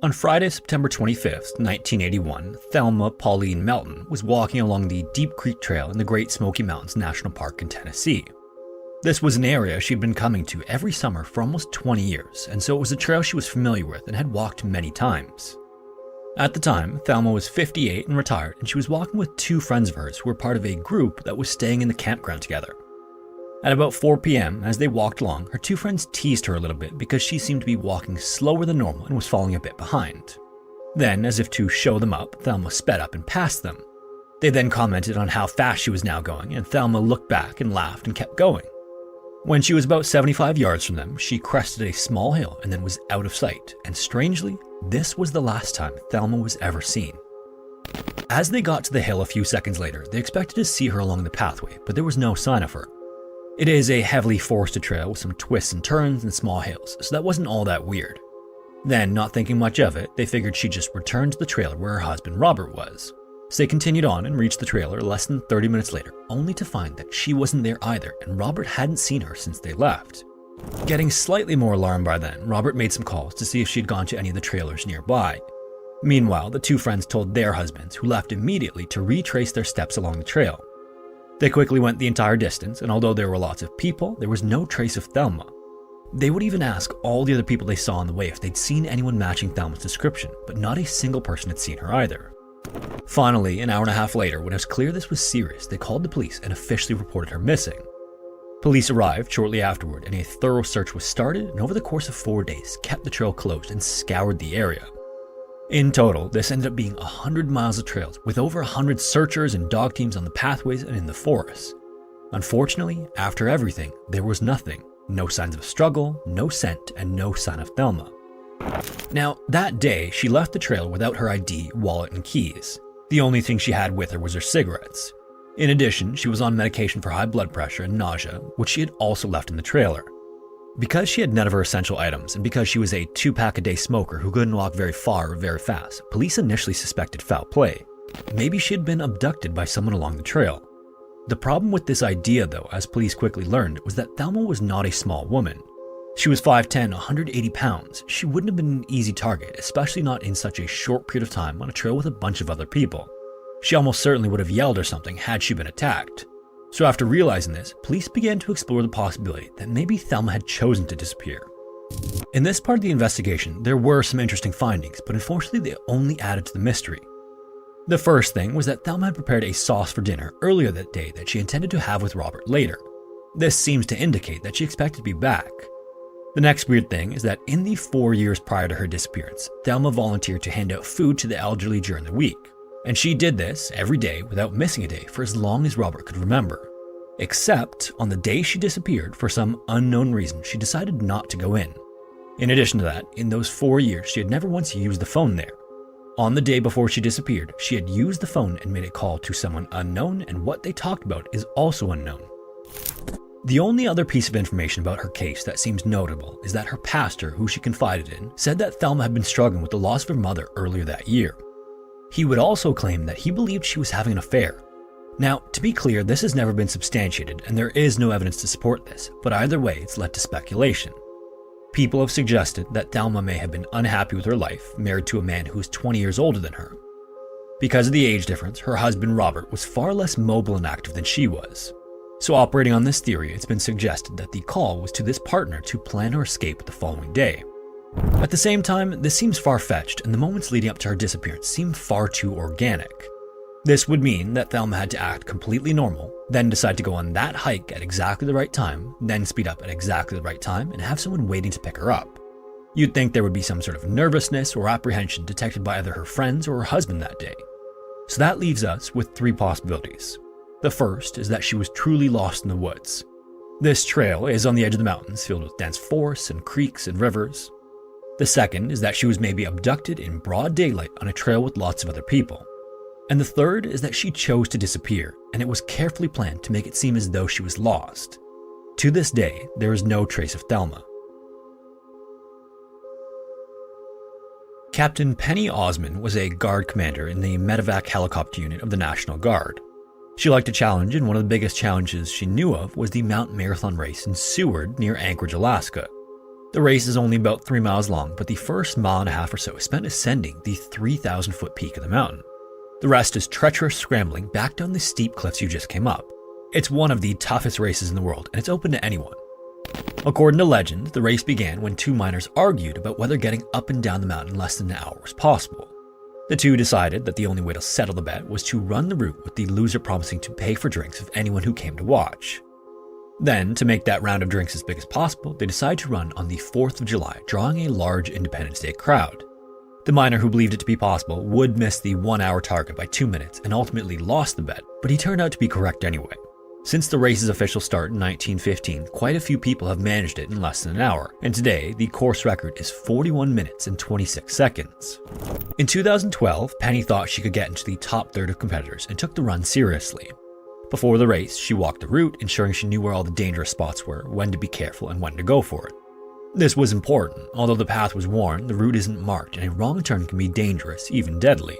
On Friday, September 25th, 1981, Thelma Pauline Melton was walking along the Deep Creek Trail in the Great Smoky Mountains National Park in Tennessee. This was an area she'd been coming to every summer for almost 20 years, and so it was a trail she was familiar with and had walked many times. At the time, Thelma was 58 and retired, and she was walking with two friends of hers who were part of a group that was staying in the campground together. At about 4 p.m., as they walked along, her two friends teased her a little bit because she seemed to be walking slower than normal and was falling a bit behind. Then, as if to show them up, Thelma sped up and passed them. They then commented on how fast she was now going, and Thelma looked back and laughed and kept going. When she was about 75 yards from them, she crested a small hill and then was out of sight, and strangely, this was the last time Thelma was ever seen. As they got to the hill a few seconds later, they expected to see her along the pathway, but there was no sign of her. It is a heavily forested trail with some twists and turns and small hills, so that wasn't all that weird. Then, not thinking much of it, they figured she'd just returned to the trailer where her husband Robert was. So they continued on and reached the trailer less than 30 minutes later, only to find that she wasn't there either, and Robert hadn't seen her since they left. Getting slightly more alarmed by then, Robert made some calls to see if she'd gone to any of the trailers nearby. Meanwhile, the two friends told their husbands, who left immediately to retrace their steps along the trail. They quickly went the entire distance, and although there were lots of people, there was no trace of Thelma. They would even ask all the other people they saw on the way if they'd seen anyone matching Thelma's description, but not a single person had seen her either. Finally, an hour and a half later, when it was clear this was serious, they called the police and officially reported her missing. Police arrived shortly afterward, and a thorough search was started, and over the course of 4 days, kept the trail closed and scoured the area. In total, this ended up being 100 miles of trails, with over 100 searchers and dog teams on the pathways and in the forests. Unfortunately, after everything, there was nothing. No signs of a struggle, no scent, and no sign of Thelma. Now, that day, she left the trail without her ID, wallet, and keys. The only thing she had with her was her cigarettes. In addition, she was on medication for high blood pressure and nausea, which she had also left in the trailer. Because she had none of her essential items, and because she was a 2-pack-a-day smoker who couldn't walk very far or very fast, police initially suspected foul play. Maybe she had been abducted by someone along the trail. The problem with this idea, though, as police quickly learned, was that Thelma was not a small woman. She was 5'10", 180 pounds. She wouldn't have been an easy target, especially not in such a short period of time on a trail with a bunch of other people. She almost certainly would have yelled or something had she been attacked. So after realizing this, police began to explore the possibility that maybe Thelma had chosen to disappear. In this part of the investigation, there were some interesting findings, but unfortunately they only added to the mystery. The first thing was that Thelma had prepared a sauce for dinner earlier that day that she intended to have with Robert later. This seems to indicate that she expected to be back. The next weird thing is that in the 4 years prior to her disappearance, Thelma volunteered to hand out food to the elderly during the week. And she did this every day without missing a day for as long as Robert could remember. Except on the day she disappeared, for some unknown reason, she decided not to go in. In addition to that, in those 4 years, she had never once used the phone there. On the day before she disappeared, she had used the phone and made a call to someone unknown, and what they talked about is also unknown. The only other piece of information about her case that seems notable is that her pastor, who she confided in, said that Thelma had been struggling with the loss of her mother earlier that year. He would also claim that he believed she was having an affair. Now, to be clear, this has never been substantiated, and there is no evidence to support this, but either way, it's led to speculation. People have suggested that Thelma may have been unhappy with her life, married to a man who was 20 years older than her. Because of the age difference, her husband Robert was far less mobile and active than she was. So operating on this theory, it's been suggested that the call was to this partner to plan her escape the following day. At the same time, this seems far-fetched, and the moments leading up to her disappearance seem far too organic. This would mean that Thelma had to act completely normal, then decide to go on that hike at exactly the right time, then speed up at exactly the right time, and have someone waiting to pick her up. You'd think there would be some sort of nervousness or apprehension detected by either her friends or her husband that day. So that leaves us with 3 possibilities. The first is that she was truly lost in the woods. This trail is on the edge of the mountains, filled with dense forests and creeks and rivers. The second is that she was maybe abducted in broad daylight on a trail with lots of other people. And the third is that she chose to disappear, and it was carefully planned to make it seem as though she was lost. To this day, there is no trace of Thelma. Captain Penny Osmond was a guard commander in the medevac helicopter unit of the National Guard. She liked a challenge, and one of the biggest challenges she knew of was the Mount Marathon race in Seward near Anchorage, Alaska. The race is only about 3 miles long, but the first mile and a half or so is spent ascending the 3,000-foot peak of the mountain. The rest is treacherous scrambling back down the steep cliffs you just came up. It's one of the toughest races in the world, and it's open to anyone. According to legend, the race began when two miners argued about whether getting up and down the mountain in less than an hour was possible. The two decided that the only way to settle the bet was to run the route, with the loser promising to pay for drinks of anyone who came to watch. Then, to make that round of drinks as big as possible, they decided to run on the 4th of July, drawing a large Independence Day crowd. The miner who believed it to be possible would miss the 1-hour target by 2 minutes and ultimately lost the bet, but he turned out to be correct anyway. Since the race's official start in 1915, quite a few people have managed it in less than an hour, and today the course record is 41 minutes and 26 seconds. In 2012, Penny thought she could get into the top third of competitors and took the run seriously. Before the race, she walked the route, ensuring she knew where all the dangerous spots were, when to be careful, and when to go for it. This was important. Although the path was worn, the route isn't marked, and a wrong turn can be dangerous, even deadly.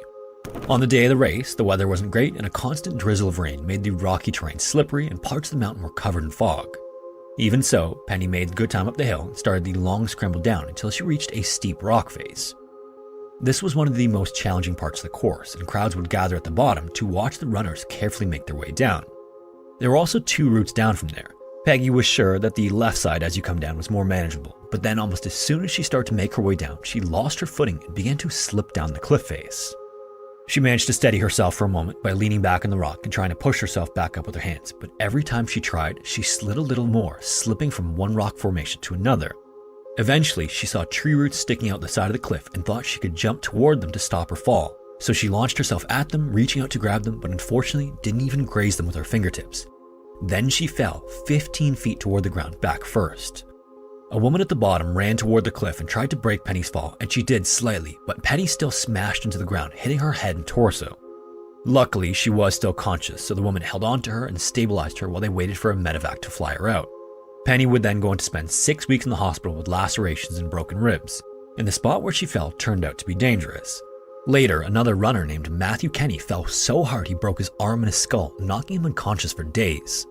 On the day of the race, the weather wasn't great, and a constant drizzle of rain made the rocky terrain slippery, and parts of the mountain were covered in fog. Even so, Penny made good time up the hill and started the long scramble down until she reached a steep rock face. This was one of the most challenging parts of the course, and crowds would gather at the bottom to watch the runners carefully make their way down. There were also 2 routes down from there. Peggy was sure that the left side as you come down was more manageable, but then almost as soon as she started to make her way down, she lost her footing and began to slip down the cliff face. She managed to steady herself for a moment by leaning back on the rock and trying to push herself back up with her hands, but every time she tried, she slid a little more, slipping from one rock formation to another. Eventually, she saw tree roots sticking out the side of the cliff and thought she could jump toward them to stop her fall. So she launched herself at them, reaching out to grab them, but unfortunately didn't even graze them with her fingertips. Then she fell 15 feet toward the ground, back first. A woman at the bottom ran toward the cliff and tried to break Penny's fall, and she did slightly, but Penny still smashed into the ground, hitting her head and torso. Luckily, she was still conscious, so the woman held on to her and stabilized her while they waited for a medevac to fly her out. Penny would then go on to spend 6 weeks in the hospital with lacerations and broken ribs, and the spot where she fell turned out to be dangerous. Later, another runner named Matthew Kenny fell so hard he broke his arm and his skull, knocking him unconscious for days.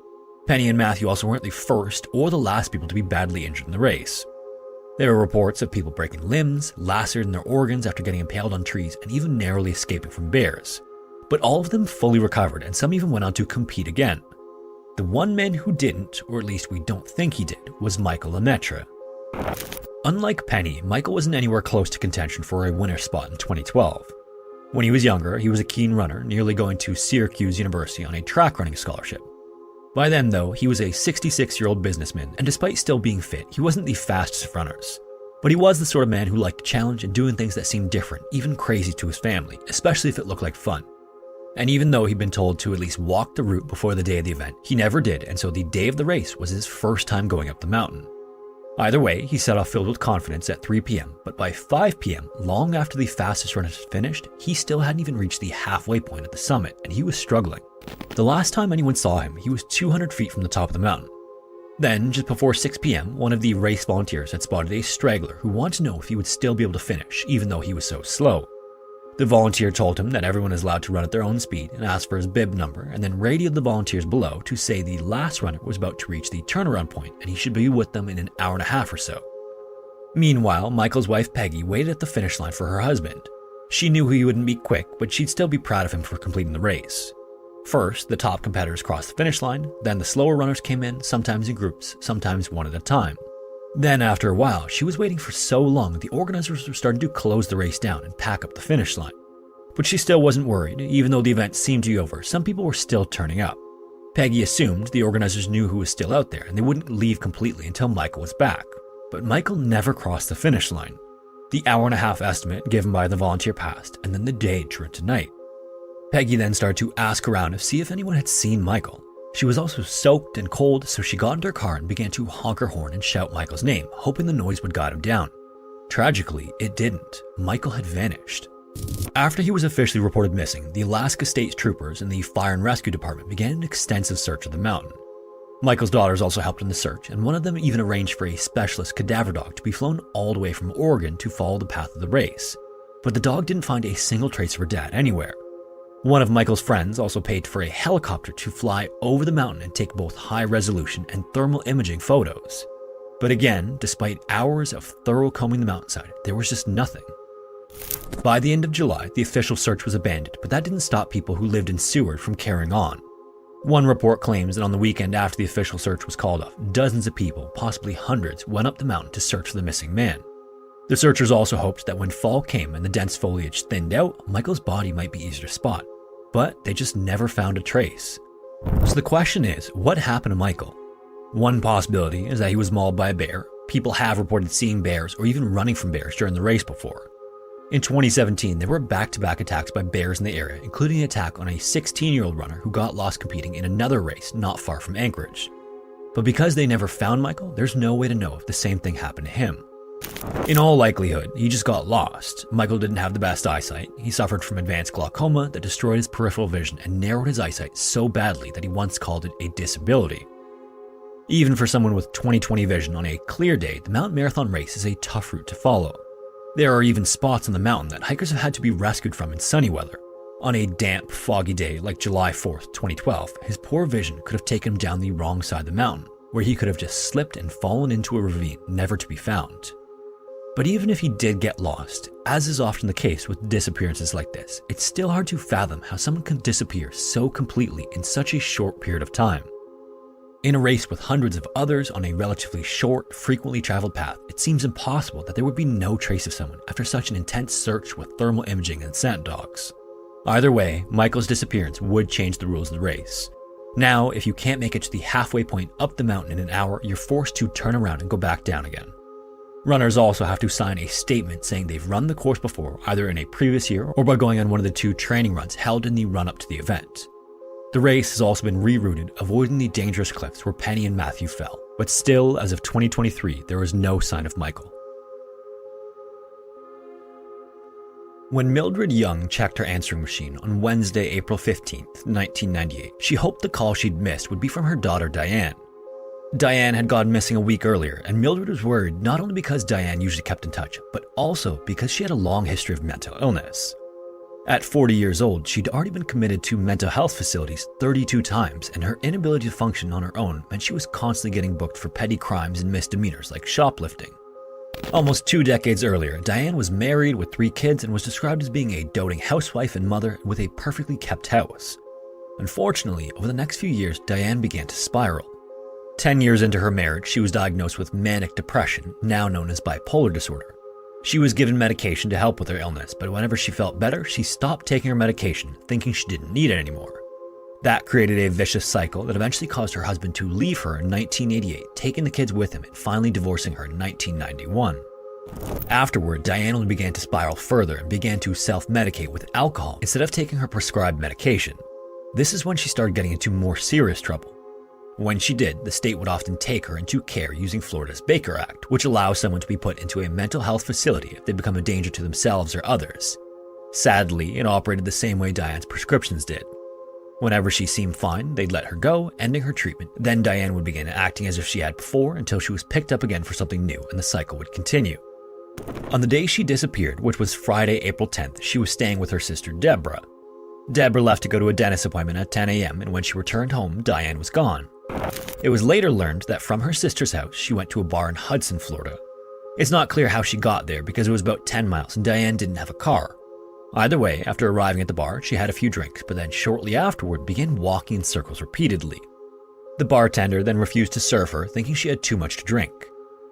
Penny and Matthew also weren't the first or the last people to be badly injured in the race. There were reports of people breaking limbs, lacerated in their organs after getting impaled on trees, and even narrowly escaping from bears. But all of them fully recovered, and some even went on to compete again. The one man who didn't, or at least we don't think he did, was Michael Lemaitre. Unlike Penny, Michael wasn't anywhere close to contention for a winner's spot in 2012. When he was younger, he was a keen runner, nearly going to Syracuse University on a track running scholarship. By then, though, he was a 66-year-old businessman, and despite still being fit, he wasn't the fastest of runners. But he was the sort of man who liked challenge and doing things that seemed different, even crazy to his family, especially if it looked like fun. And even though he'd been told to at least walk the route before the day of the event, he never did, and so the day of the race was his first time going up the mountain. Either way, he set off filled with confidence at 3 p.m., but by 5 p.m., long after the fastest runners had finished, he still hadn't even reached the halfway point at the summit, and he was struggling. The last time anyone saw him, he was 200 feet from the top of the mountain. Then, just before 6 p.m., one of the race volunteers had spotted a straggler who wanted to know if he would still be able to finish, even though he was so slow. The volunteer told him that everyone is allowed to run at their own speed and asked for his bib number, and then radioed the volunteers below to say the last runner was about to reach the turnaround point and he should be with them in an hour and a half or so. Meanwhile, Michael's wife Peggy waited at the finish line for her husband. She knew he wouldn't be quick, but she'd still be proud of him for completing the race. First, the top competitors crossed the finish line, then the slower runners came in, sometimes in groups, sometimes one at a time. Then, after a while, she was waiting for so long that the organizers were starting to close the race down and pack up the finish line. But she still wasn't worried. Even though the event seemed to be over, some people were still turning up. Peggy assumed the organizers knew who was still out there and they wouldn't leave completely until Michael was back. But Michael never crossed the finish line. The hour-and-a-half estimate given by the volunteer passed, and then the day drew into night. Peggy then started to ask around to see if anyone had seen Michael. She was also soaked and cold, so she got into her car and began to honk her horn and shout Michael's name, hoping the noise would guide him down. Tragically, it didn't. Michael had vanished. After he was officially reported missing, the Alaska State Troopers and the Fire and Rescue Department began an extensive search of the mountain. Michael's daughters also helped in the search, and one of them even arranged for a specialist cadaver dog to be flown all the way from Oregon to follow the path of the race. But the dog didn't find a single trace of her dad anywhere. One of Michael's friends also paid for a helicopter to fly over the mountain and take both high-resolution and thermal imaging photos. But again, despite hours of thorough combing the mountainside, there was just nothing. By the end of July, the official search was abandoned, but that didn't stop people who lived in Seward from carrying on. One report claims that on the weekend after the official search was called off, dozens of people, possibly hundreds, went up the mountain to search for the missing man. The searchers also hoped that when fall came and the dense foliage thinned out, Michael's body might be easier to spot. But they just never found a trace. So the question is, what happened to Michael? One possibility is that he was mauled by a bear. People have reported seeing bears or even running from bears during the race before. In 2017, there were back-to-back attacks by bears in the area, including an attack on a 16-year-old runner who got lost competing in another race not far from Anchorage. But because they never found Michael, there's no way to know if the same thing happened to him. In all likelihood, he just got lost. Michael didn't have the best eyesight. He suffered from advanced glaucoma that destroyed his peripheral vision and narrowed his eyesight so badly that he once called it a disability. Even for someone with 20/20 vision on a clear day, the mountain marathon race is a tough route to follow. There are even spots on the mountain that hikers have had to be rescued from in sunny weather. On a damp, foggy day like July 4th, 2012, his poor vision could have taken him down the wrong side of the mountain, where he could have just slipped and fallen into a ravine never to be found. But even if he did get lost, as is often the case with disappearances like this, it's still hard to fathom how someone can disappear so completely in such a short period of time. In a race with hundreds of others on a relatively short, frequently traveled path, it seems impossible that there would be no trace of someone after such an intense search with thermal imaging and scent dogs. Either way, Michael's disappearance would change the rules of the race. Now, if you can't make it to the halfway point up the mountain in an hour, you're forced to turn around and go back down again. Runners also have to sign a statement saying they've run the course before, either in a previous year or by going on one of the 2 training runs held in the run-up to the event. The race has also been rerouted, avoiding the dangerous cliffs where Penny and Matthew fell, but still, as of 2023, there is no sign of Michael. When Mildred Young checked her answering machine on Wednesday, April 15th, 1998, she hoped the call she'd missed would be from her daughter Diane. Diane had gone missing a week earlier, and Mildred was worried not only because Diane usually kept in touch, but also because she had a long history of mental illness. At 40 years old, she'd already been committed to mental health facilities 32 times, and her inability to function on her own meant she was constantly getting booked for petty crimes and misdemeanors like shoplifting. Almost 2 decades earlier, Diane was married with 3 kids and was described as being a doting housewife and mother with a perfectly kept house. Unfortunately, over the next few years, Diane began to spiral. 10 years into her marriage, she was diagnosed with manic depression, now known as bipolar disorder. She was given medication to help with her illness, but whenever she felt better, she stopped taking her medication, thinking she didn't need it anymore. That created a vicious cycle that eventually caused her husband to leave her in 1988, taking the kids with him and finally divorcing her in 1991. Afterward, Diane only began to spiral further and began to self-medicate with alcohol instead of taking her prescribed medication. This is when she started getting into more serious trouble. When she did, the state would often take her into care using Florida's Baker Act, which allows someone to be put into a mental health facility if they become a danger to themselves or others. Sadly, it operated the same way Diane's prescriptions did. Whenever she seemed fine, they'd let her go, ending her treatment. Then Diane would begin acting as if she had before until she was picked up again for something new and the cycle would continue. On the day she disappeared, which was Friday, April 10th, she was staying with her sister Deborah. Deborah left to go to a dentist appointment at 10 a.m. and when she returned home, Diane was gone. It was later learned that from her sister's house, she went to a bar in Hudson, Florida. It's not clear how she got there because it was about 10 miles and Diane didn't have a car. Either way, after arriving at the bar, she had a few drinks, but then shortly afterward began walking in circles repeatedly. The bartender then refused to serve her, thinking she had too much to drink.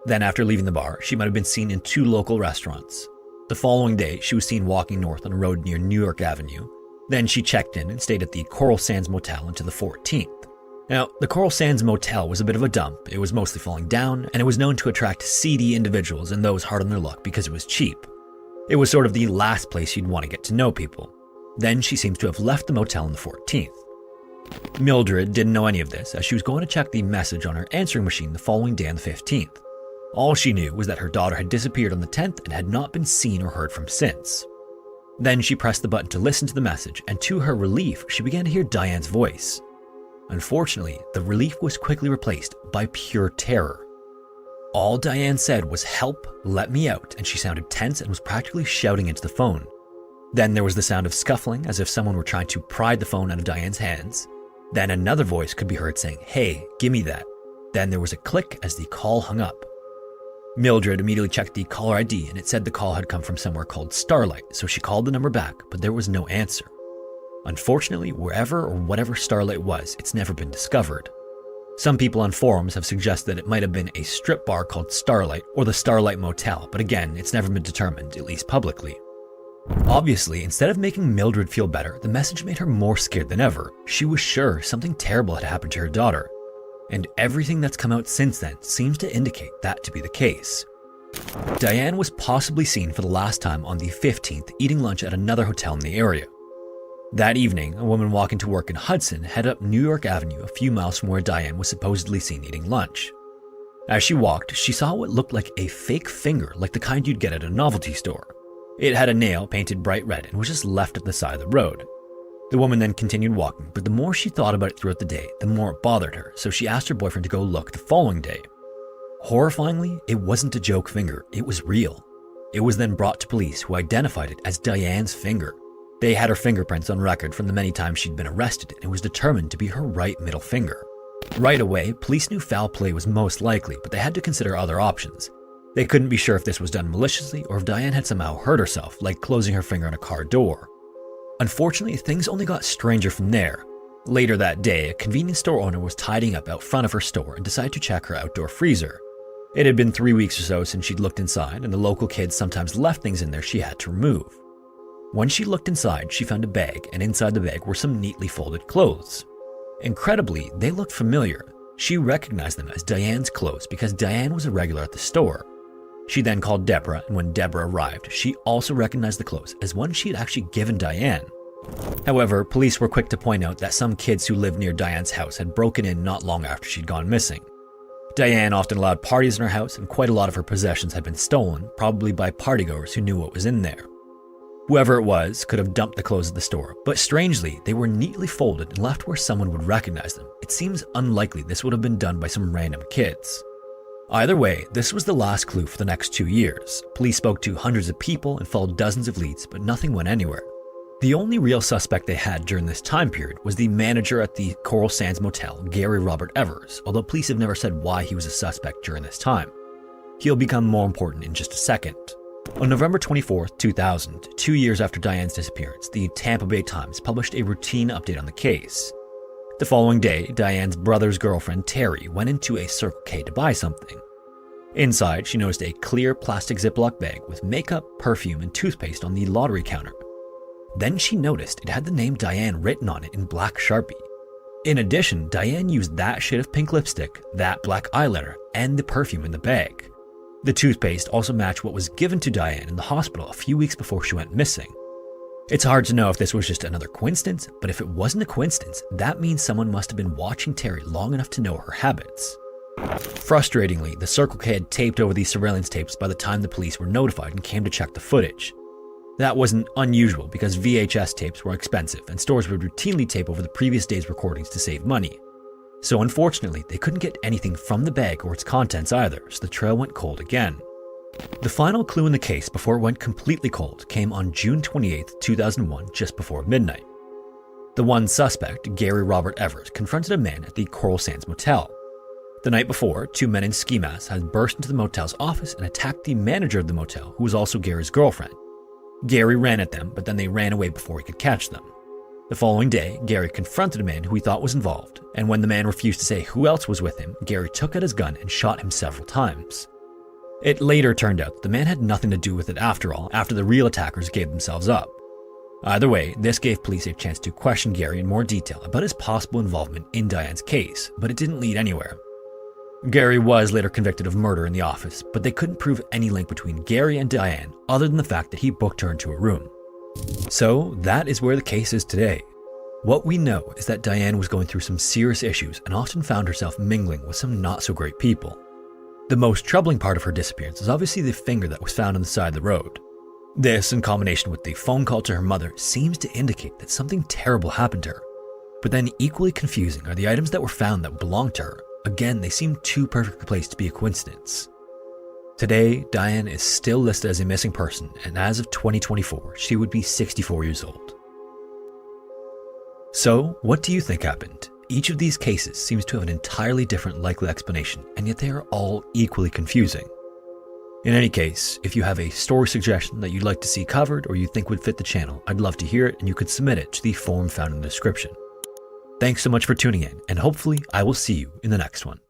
Then after leaving the bar, she might have been seen in 2 local restaurants. The following day, she was seen walking north on a road near New York Avenue. Then she checked in and stayed at the Coral Sands Motel until the 14th. Now, the Coral Sands Motel was a bit of a dump. It was mostly falling down, and it was known to attract seedy individuals and those hard on their luck because it was cheap. It was sort of the last place you'd want to get to know people. Then she seems to have left the motel on the 14th. Mildred didn't know any of this, as she was going to check the message on her answering machine the following day on the 15th. All she knew was that her daughter had disappeared on the 10th and had not been seen or heard from since. Then she pressed the button to listen to the message, and to her relief, she began to hear Diane's voice. Unfortunately, the relief was quickly replaced by pure terror. All Diane said was, "Help, let me out," and she sounded tense and was practically shouting into the phone. Then there was the sound of scuffling, as if someone were trying to pry the phone out of Diane's hands. Then another voice could be heard saying, "Hey, gimme that." Then there was a click as the call hung up. Mildred immediately checked the caller ID and it said the call had come from somewhere called Starlight, so she called the number back, but there was no answer. Unfortunately, wherever or whatever Starlight was, it's never been discovered. Some people on forums have suggested that it might have been a strip bar called Starlight or the Starlight Motel, but again, it's never been determined, at least publicly. Obviously, instead of making Mildred feel better, the message made her more scared than ever. She was sure something terrible had happened to her daughter, and everything that's come out since then seems to indicate that to be the case. Diane was possibly seen for the last time on the 15th eating lunch at another hotel in the area. That evening, a woman walking to work in Hudson headed up New York Avenue a few miles from where Diane was supposedly seen eating lunch. As she walked, she saw what looked like a fake finger, like the kind you'd get at a novelty store. It had a nail painted bright red and was just left at the side of the road. The woman then continued walking, but the more she thought about it throughout the day, the more it bothered her, so she asked her boyfriend to go look the following day. Horrifyingly, it wasn't a joke finger, it was real. It was then brought to police, who identified it as Diane's finger. They had her fingerprints on record from the many times she'd been arrested, and it was determined to be her right middle finger. Right away, police knew foul play was most likely, but they had to consider other options. They couldn't be sure if this was done maliciously or if Diane had somehow hurt herself, like closing her finger on a car door. Unfortunately, things only got stranger from there. Later that day, a convenience store owner was tidying up out front of her store and decided to check her outdoor freezer. It had been 3 weeks or so since she'd looked inside, and the local kids sometimes left things in there she had to remove. When she looked inside, she found a bag, and inside the bag were some neatly folded clothes. Incredibly, they looked familiar. She recognized them as Diane's clothes because Diane was a regular at the store. She then called Deborah, and when Deborah arrived, she also recognized the clothes as one she had actually given Diane. However, police were quick to point out that some kids who lived near Diane's house had broken in not long after she'd gone missing. Diane often allowed parties in her house, and quite a lot of her possessions had been stolen, probably by partygoers who knew what was in there. Whoever it was could have dumped the clothes at the store, but strangely, they were neatly folded and left where someone would recognize them. It seems unlikely this would have been done by some random kids. Either way, this was the last clue for the next 2 years. Police spoke to hundreds of people and followed dozens of leads, but nothing went anywhere. The only real suspect they had during this time period was the manager at the Coral Sands Motel, Gary Robert Evers, although police have never said why he was a suspect during this time. He'll become more important in just a second. On November 24, 2000, 2 years after Diane's disappearance, the Tampa Bay Times published a routine update on the case. The following day, Diane's brother's girlfriend, Terry, went into a Circle K to buy something. Inside, she noticed a clear plastic Ziploc bag with makeup, perfume, and toothpaste on the lottery counter. Then she noticed it had the name Diane written on it in black Sharpie. In addition, Diane used that shade of pink lipstick, that black eyeliner, and the perfume in the bag. The toothpaste also matched what was given to Diane in the hospital a few weeks before she went missing. It's hard to know if this was just another coincidence, but if it wasn't a coincidence, that means someone must have been watching Terry long enough to know her habits. Frustratingly, the Circle K had taped over these surveillance tapes by the time the police were notified and came to check the footage. That wasn't unusual because VHS tapes were expensive and stores would routinely tape over the previous day's recordings to save money. So unfortunately, they couldn't get anything from the bag or its contents either, so the trail went cold again. The final clue in the case before it went completely cold came on June 28, 2001, just before midnight. The one suspect, Gary Robert Evers, confronted a man at the Coral Sands Motel. The night before, 2 men in ski masks had burst into the motel's office and attacked the manager of the motel, who was also Gary's girlfriend. Gary ran at them, but then they ran away before he could catch them. The following day, Gary confronted a man who he thought was involved, and when the man refused to say who else was with him, Gary took out his gun and shot him several times. It later turned out that the man had nothing to do with it after all, after the real attackers gave themselves up. Either way, this gave police a chance to question Gary in more detail about his possible involvement in Diane's case, but it didn't lead anywhere. Gary was later convicted of murder in the office, but they couldn't prove any link between Gary and Diane other than the fact that he booked her into a room. So that is where the case is today. What we know is that Diane was going through some serious issues and often found herself mingling with some not so great people. The most troubling part of her disappearance is obviously the finger that was found on the side of the road. This, in combination with the phone call to her mother, seems to indicate that something terrible happened to her. But then equally confusing are the items that were found that belonged to her. Again, they seem too perfectly placed to be a coincidence. Today, Diane is still listed as a missing person, and as of 2024, she would be 64 years old. So, what do you think happened? Each of these cases seems to have an entirely different likely explanation, and yet they are all equally confusing. In any case, if you have a story suggestion that you'd like to see covered or you think would fit the channel, I'd love to hear it, and you could submit it to the form found in the description. Thanks so much for tuning in, and hopefully I will see you in the next one.